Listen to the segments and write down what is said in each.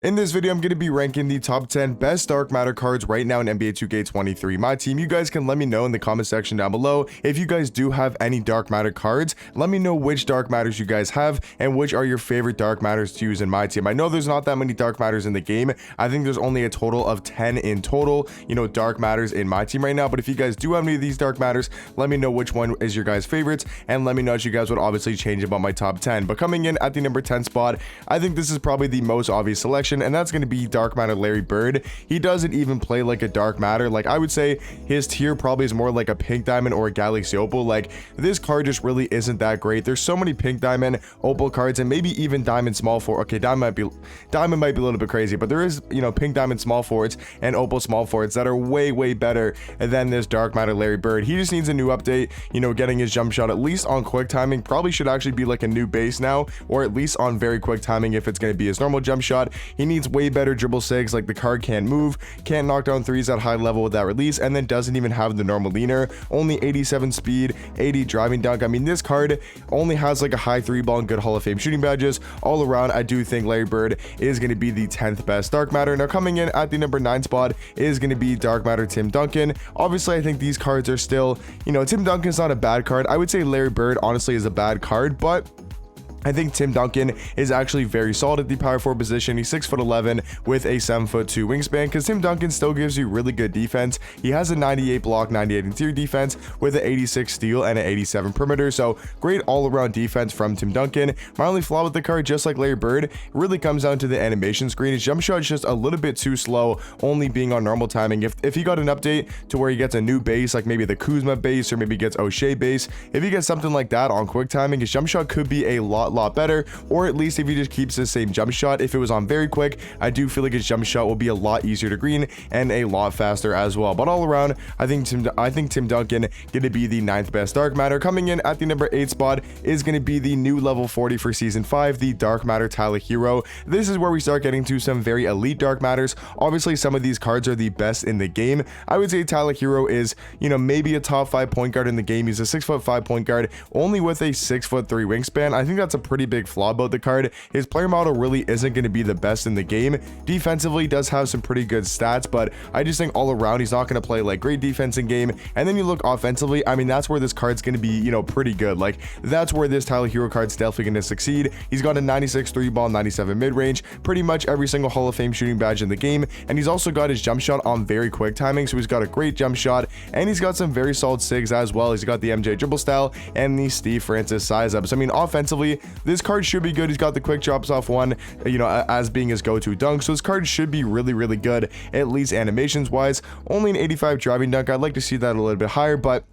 In this video, I'm going to be ranking the top 10 best dark matter cards right now in NBA 2K23. My team, you guys can let me know in the comment section down below if you guys do have any dark matter cards. Let me know which dark matters you guys have and which are your favorite dark matters to use in my team. I know there's not that many dark matters in the game. I think there's only a total of 10 in total, dark matters in my team right now. But if you guys do have any of these dark matters, let me know which one is your guys' favorites and let me know if you guys would obviously change about my top 10. But coming in at the number 10 spot, I think this is probably the most obvious selection, and that's going to be dark matter Larry Bird. He doesn't even play like a dark matter. Like, I would say his tier probably is more like a pink diamond or a galaxy opal. Like, this card just really isn't that great. There's so many pink diamond, opal cards, and maybe even diamond small forward. Okay, diamond might be a little bit crazy, but there is pink diamond small forwards and opal small forwards that are way better than this dark matter Larry Bird. He just needs a new update. Getting his jump shot at least on quick timing probably should actually be like a new base now, or at least on very quick timing if it's going to be his normal jump shot. He needs way better dribble sigs. Like, the card can't move, can't knock down threes at high level with that release, and then doesn't even have the normal leaner. Only 87 speed, 80 driving dunk. I mean, this card only has like a high three ball and good Hall of Fame shooting badges. All around, I do think Larry Bird is going to be the 10th best dark matter. Now, coming in at the number 9 spot is going to be dark matter Tim Duncan. Obviously, I think these cards are still, Tim Duncan's not a bad card. I would say Larry Bird honestly is a bad card, but I think Tim Duncan is actually very solid at the power forward position. He's 6'11" with a 7'2" wingspan, because Tim Duncan still gives you really good defense. He has a 98 block, 98 interior defense with an 86 steal and an 87 perimeter. So great all-around defense from Tim Duncan. My only flaw with the card, just like Larry Bird, really comes down to the animation screen. His jump shot is just a little bit too slow, only being on normal timing. If he got an update to where he gets a new base, like maybe the Kuzma base or maybe gets O'Shea base, if he gets something like that on quick timing, his jump shot could be a lot better, or at least if he just keeps the same jump shot. If it was on very quick, I do feel like his jump shot will be a lot easier to green and a lot faster as well. But all around, I think Tim Duncan going to be the 9th best dark matter. Coming in at the number 8 spot is going to be the new level 40 for season 5, the dark matter Tyler Hero. This is where we start getting to some very elite dark matters. Obviously, some of these cards are the best in the game. I would say Tyler Hero is, maybe a top 5 point guard in the game. He's a 6'5" point guard, only with a 6'3" wingspan. I think that's a pretty big flaw about the card. His player model really isn't going to be the best in the game. Defensively, does have some pretty good stats, but I just think all around he's not going to play like great defense in game. And then you look offensively, I mean, that's where this card's going to be, pretty good. Like, that's where this Tyler Hero card's definitely going to succeed. He's got a 96 3 ball, 97 mid-range, pretty much every single Hall of Fame shooting badge in the game, and he's also got his jump shot on very quick timing, so he's got a great jump shot, and he's got some very solid sigs as well. He's got the MJ dribble style and the Steve Francis size up. So I mean, offensively, this card should be good. He's got the quick drops off one, as being his go-to dunk. So this card should be really good, at least animations wise. Only an 85 driving dunk. I'd like to see that a little bit higher, but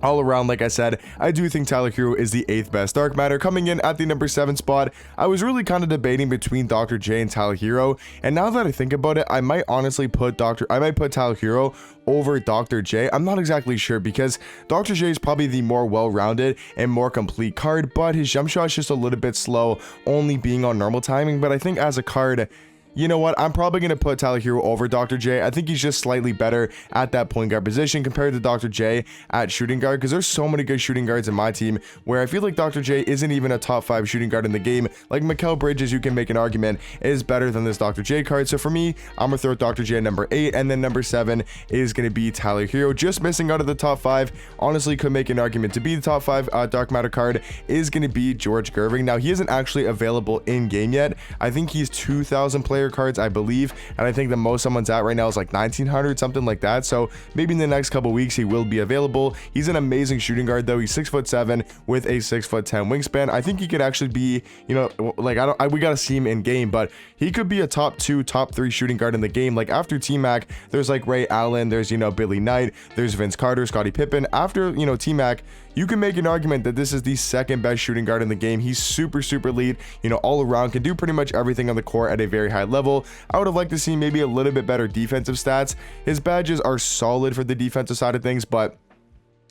all around, like I said, I do think Tyler Hero is the 8th best dark matter. Coming in at the number 7 spot, I was really kind of debating between Dr. J and Tyler Hero, and now that I think about it, I might honestly put Tyler Hero over Dr. J. I'm not exactly sure, because Dr. J is probably the more well-rounded and more complete card, but his jump shot is just a little bit slow, only being on normal timing. But I think as a card, you know what? I'm probably going to put Tyler Hero over Dr. J. I think he's just slightly better at that point guard position compared to Dr. J at shooting guard, because there's so many good shooting guards in my team where I feel like Dr. J isn't even a top 5 shooting guard in the game. Like, Mikal Bridges, you can make an argument, is better than this Dr. J card. So for me, I'm going to throw Dr. J at number 8, and then number 7 is going to be Tyler Hero. Just missing out of the top 5, honestly could make an argument to be the top 5 dark matter card, is going to be George Gerving. Now, he isn't actually available in game yet. I think he's 2,000 player cards, I believe, and I think the most someone's at right now is like 1,900, something like that. So maybe in the next couple weeks he will be available. He's an amazing shooting guard though. He's 6'7" with a 6'10" wingspan. I think he could actually be, like, we gotta see him in game, but he could be a top 2, top 3 shooting guard in the game. Like, after T-Mac, there's like Ray Allen, there's Billy Knight, there's Vince Carter, Scottie Pippen. After T-Mac, you can make an argument that this is the 2nd best shooting guard in the game. He's super elite, all around, can do pretty much everything on the court at a very high level. I would have liked to see maybe a little bit better defensive stats. His badges are solid for the defensive side of things, but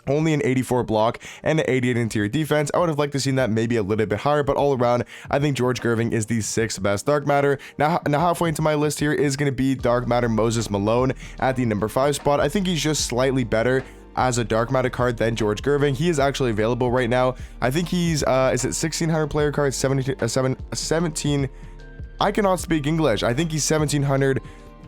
only an 84 block and an 88 interior defense. I would have liked to see that maybe a little bit higher, but all around, I think George Gerving is the 6th best dark matter. Now halfway into my list here is going to be dark matter Moses Malone at the number 5 spot. I think he's just slightly better as a dark matter card than George Gerving. He is actually available right now. I think he's is it 1,600 player cards, 17 I cannot speak English. I think he's 1700.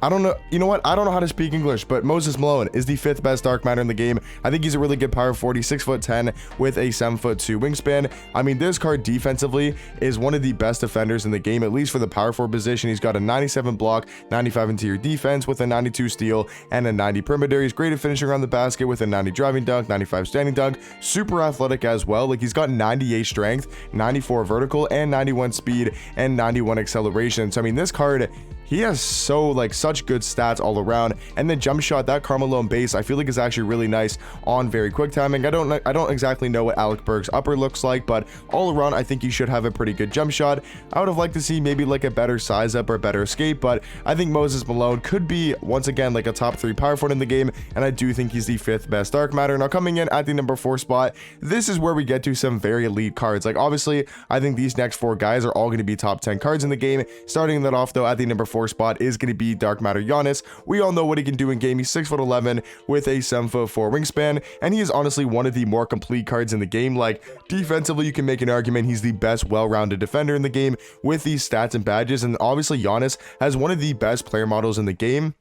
I don't know. You know what? I don't know how to speak English, but Moses Malone is the 5th best dark matter in the game. I think he's a really good power 40, 6'10" with a 7'2" wingspan. I mean, this card defensively is one of the best defenders in the game, at least for the power forward position. He's got a 97 block, 95 interior defense with a 92 steal and a 90 perimeter. He's great at finishing around the basket with a 90 driving dunk, 95 standing dunk, super athletic as well. Like, he's got 98 strength, 94 vertical, and 91 speed and 91 acceleration. So, I mean, this card, he has such good stats all around. And then jump shot, that Carmelo base, I feel like is actually really nice on very quick timing. I don't exactly know what Alec Burks upper looks like, but all around I think he should have a pretty good jump shot. I would have liked to see maybe like a better size up or better escape, but I think Moses Malone could be once again like a top 3 power forward in the game, and I do think he's the 5th best dark matter. Now coming in at the number 4 spot, this is where we get to some very elite cards. Like, obviously I think these next 4 guys are all going to be top 10 cards in the game. Starting that off though, at the number 4 spot is going to be dark matter Giannis. We all know what he can do in game. He's 6'11" with a 7'4" wingspan, and he is honestly one of the more complete cards in the game. Like, defensively, you can make an argument he's the best well-rounded defender in the game with these stats and badges, and obviously Giannis has one of the best player models in the game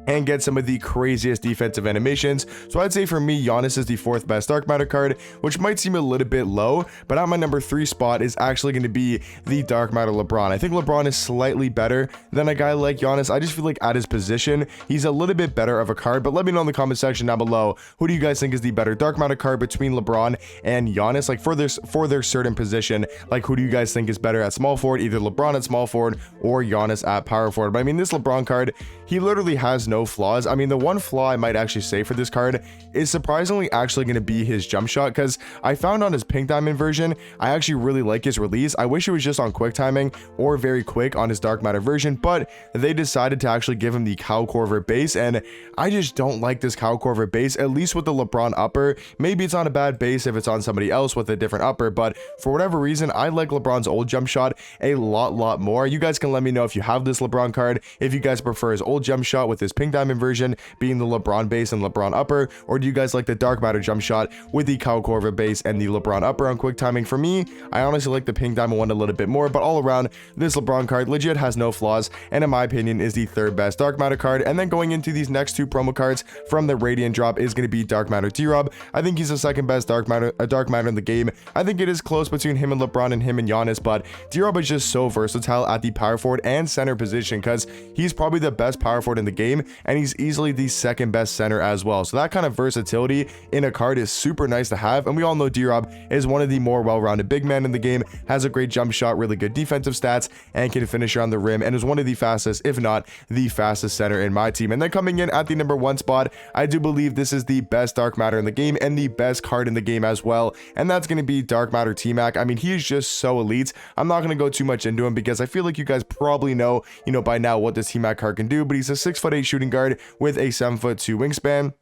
and get some of the craziest defensive animations. So I'd say for me, Giannis is the 4th best dark matter card, which might seem a little bit low, but at my number 3 spot is actually going to be the dark matter LeBron. I think LeBron is slightly better than a guy like Giannis. I just feel like at his position, he's a little bit better of a card, but let me know in the comment section down below, who do you guys think is the better dark matter card between LeBron and Giannis? Like, for their certain position, like, who do you guys think is better at small forward, either LeBron at small forward or Giannis at power forward? But I mean, this LeBron card, he literally has no flaws. I mean, the one flaw I might actually say for this card is surprisingly actually going to be his jump shot, because I found on his pink diamond version, I actually really like his release. I wish it was just on quick timing or very quick on his dark matter version, but they decided to actually give him the Kyle Korver base, and I just don't like this Kyle Korver base, at least with the LeBron upper. Maybe it's on a bad base if it's on somebody else with a different upper, but for whatever reason, I like LeBron's old jump shot a lot more. You guys can let me know if you have this LeBron card, if you guys prefer his old jump shot with his pink diamond version being the LeBron base and LeBron upper, or do you guys like the dark matter jump shot with the Kyle Korver base and the LeBron upper on quick timing? For me, I honestly like the pink diamond one a little bit more, but all around, this LeBron card legit has no flaws, and in my opinion is the 3rd best dark matter card. And then going into these next 2 promo cards from the Radiant drop is going to be dark matter D-Rob. I think he's the 2nd best dark matter in the game. I think it is close between him and LeBron and him and Giannis, but D-Rob is just so versatile at the power forward and center position, because he's probably the best power forward in the game, and he's easily the 2nd best center as well. So that kind of versatility in a card is super nice to have, and we all know D-Rob is one of the more well-rounded big men in the game, has a great jump shot, really good defensive stats, and can finish around the rim, and is one of the fastest, if not the fastest center in my team. And then coming in at the number 1 spot, I do believe this is the best dark matter in the game and the best card in the game as well, and that's going to be dark matter T-Mac. I mean, he is just so elite. I'm not going to go too much into him because I feel like you guys probably know, by now what this T-Mac card can do, but he's a 6'8" shooting guard with a 7'2" wingspan.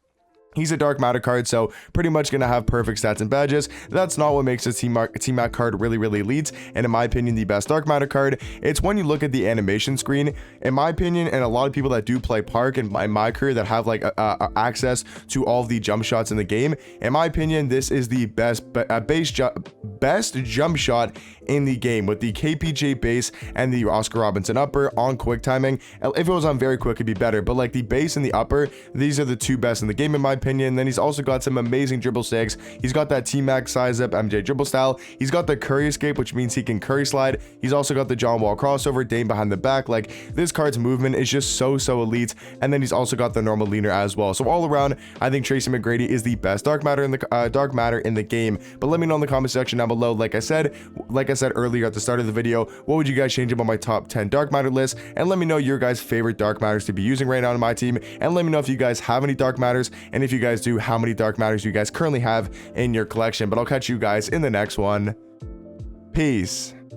He's a dark matter card, so pretty much going to have perfect stats and badges. That's not what makes this T-Mac card really elite, and in my opinion, the best dark matter card. It's when you look at the animation screen, in my opinion, and a lot of people that do play Park in my career that have like access to all of the jump shots in the game. In my opinion, this is the best jump shot in the game, with the KPJ base and the Oscar Robinson upper on quick timing. If it was on very quick, it'd be better, but like the base and the upper, these are the 2 best in the game in my opinion. Then he's also got some amazing dribble sticks. He's got that T-Mac size up MJ dribble style. He's got the Curry escape, which means he can Curry slide. He's also got the John Wall crossover, Dame behind the back. Like, this card's movement is just so elite. And then he's also got the normal leaner as well. So all around, I think Tracy McGrady is the best dark matter in the game. But let me know in the comment section down below. Like I said earlier at the start of the video, what would you guys change up on my top 10 dark matter list? And let me know your guys' favorite dark matters to be using right now in my team. And let me know if you guys have any dark matters, and if you guys do, how many dark matters you guys currently have in your collection. But I'll catch you guys in the next one. Peace.